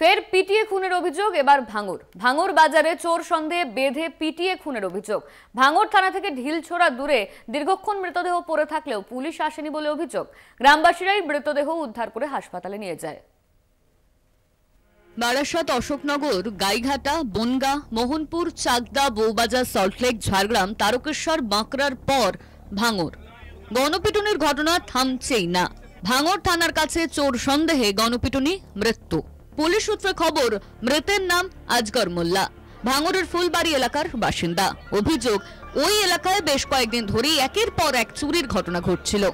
ফের পিটিয়ে খুনের অভিযোগ। এবার ভাঙড় বাজারে চোর সন্দেহে বেঁধে পিটিয়ে খুনের অভিযোগ। ভাঙড় থানা থেকে ঢিলছোড়া দূরে দীর্ঘক্ষণ মৃতদেহ পড়ে থাকলেও পুলিশ আসেনি বলে অভিযোগ। গ্রামবাসীরাই মৃতদেহ উদ্ধার করে হাসপাতালে নিয়ে যায়। বারাসাত, অশোকনগর, গাইঘাটা, বনগাঁ, মোহনপুর, চাকদা, বউবাজার, সল্টলেক, ঝাড়গ্রাম, তারকেশ্বর, বাঁকড়ার পর ভাঙড়। গণপিটুনির ঘটনা থামছেই না। ভাঙড় থানার কাছে চোর সন্দেহে গণপিটুনি, মৃত্যু। পুলিশ সূত্রে খবর, মৃতের নাম আজগর মোল্লা, ভাঙড়ের ফুলবাড়ি এলাকার বাসিন্দা। অভিযোগ, ওই এলাকায় বেশ কয়েকদিন ধরেই একের পর এক চুরির ঘটনা ঘটছিল।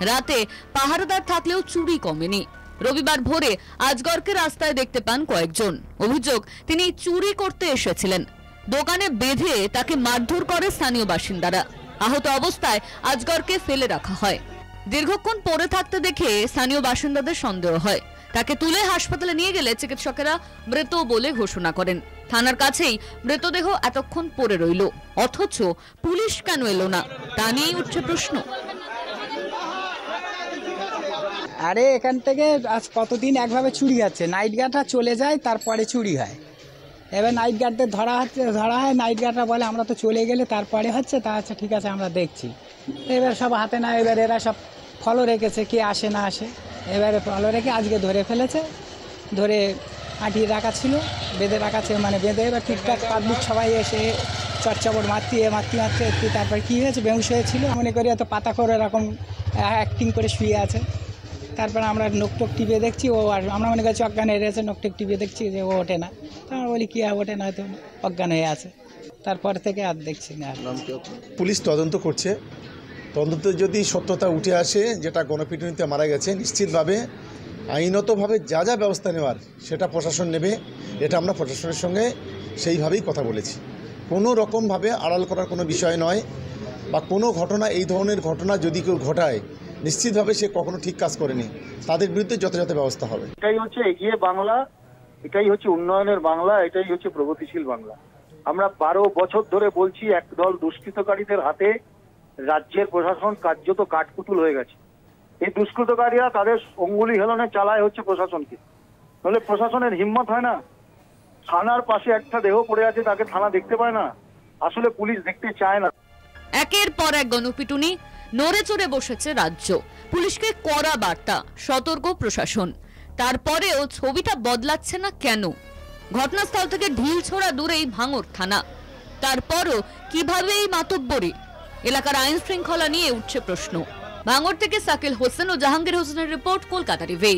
রাতে পাহারাদার থাকলেও চুরি কমেনি। রবিবার ভোরে আজগরকে রাস্তায় দেখতে পান কয়েকজন। অভিযোগ, তিনি চুরি করতে এসেছিলেন। দোকানে বেঁধে তাকে মারধর করে স্থানীয় বাসিন্দারা। আহত অবস্থায় আজগরকে ফেলে রাখা হয়। দীর্ঘক্ষণ পড়ে থাকতে দেখে স্থানীয় বাসিন্দাদের সন্দেহ হয়। তাকে তুলে হাসপাতালে নিয়ে গেলে চিকিৎসকেরা মৃত বলে ঘোষণা করেন। থানার কাছেই মৃতদেহ এতক্ষণ পড়ে রইল, অথচ পুলিশ কেন এলো না তা নিয়েই উঠছে প্রশ্ন। আরে এখান থেকে আজ কতদিন একভাবে চুরি হচ্ছে, নাইট গার্ডরা চলে যায়, তারপরে চুরি হয়। এবার নাইট গার্ডদের ধরা হয়, নাইট গার্ডরা বলে আমরা তো চলে গেলে তারপরে হচ্ছে, তা আচ্ছা ঠিক আছে আমরা দেখছি। এবার সব হাতে না, এবার এরা সব ফলো রেখেছে, কে আসে না আসে। এবারে ফলো রেখে আজকে ধরে ফেলেছে, ধরে আঁটিয়ে রাখা ছিল, বেঁধে রাখা ছিল, মানে বেঁধে এবার ঠিকঠাক পাবলিক সবাই এসে চটচপট মারতে একটু তারপর কী হয়েছে, বেহুশ হয়েছিল মনে করি, এত পাতা করে এরকম অ্যাক্টিং করে শুয়ে আছে। তারপর আমরা নোকটোক টিপে দেখছি, ও আর আমরা মনে করছি অজ্ঞান হয়ে গেছে, নোকটোক টিপে দেখছি যে ও ওঠে না। তো আমরা বলি কী ওঠে না, হয়তো অজ্ঞান হয়ে আছে। তারপর থেকে আর দেখছি না। পুলিশ তদন্ত করছে, তদন্তে যদি সত্যতা উঠে আসে যেটা গণপিটুনিতে মারা গেছে, নিশ্চিতভাবে আইনতভাবে যা যা ব্যবস্থা নেওয়ার সেটা প্রশাসন নেবে। এটা আমরা প্রশাসনের সঙ্গে সেইভাবেই কথা বলেছি। কোনো রকমভাবে আড়াল করার কোনো বিষয় নয়, বা কোনো ঘটনা, এই ধরনের ঘটনা যদি কেউ ঘটায় নিশ্চিতভাবে সে কখনো ঠিক কাজ করেনি, তাদের বিরুদ্ধে যথাযথ ব্যবস্থা হবে। এটাই হচ্ছে এগিয়ে বাংলা, এটাই হচ্ছে উন্নয়নের বাংলা, এটাই হচ্ছে প্রগতিশীল বাংলা। আমরা 12 বছর ধরে বলছি, একদল দুষ্কৃতকারীদের হাতে রাজ্যের প্রশাসন কার্যত কাঠপুতুল হয়ে গেছে। এই দুষ্কৃতকারীরা তাদের অঙ্গুলি হেলনে চালায় হচ্ছে প্রশাসনকে, তাহলে প্রশাসনের হিম্মত হয় না। থানার পাশে একটা দেহ পড়ে আছে, তাকে থানা দেখতে পায় না, আসলে পুলিশ দেখতে চায় না। একের পর এক গণপিটুনি, নড়ে চড়ে বসেছে রাজ্য। পুলিশকে কড়া বার্তা, সতর্ক প্রশাসন। তারপরেও ছবিটা বদলাচ্ছে না কেন? ঘটনাস্থল থেকে ঢিলছোড়া দূরেই ভাঙড় থানা। তারপরও কিভাবে এই মাতব্বরি? এলাকার আইন শৃঙ্খলা নিয়ে উঠছে প্রশ্ন। ভাঙড় থেকে সাকিল হোসেন ও জাহাঙ্গীর হোসেনের রিপোর্ট, কলকাতা টিভি।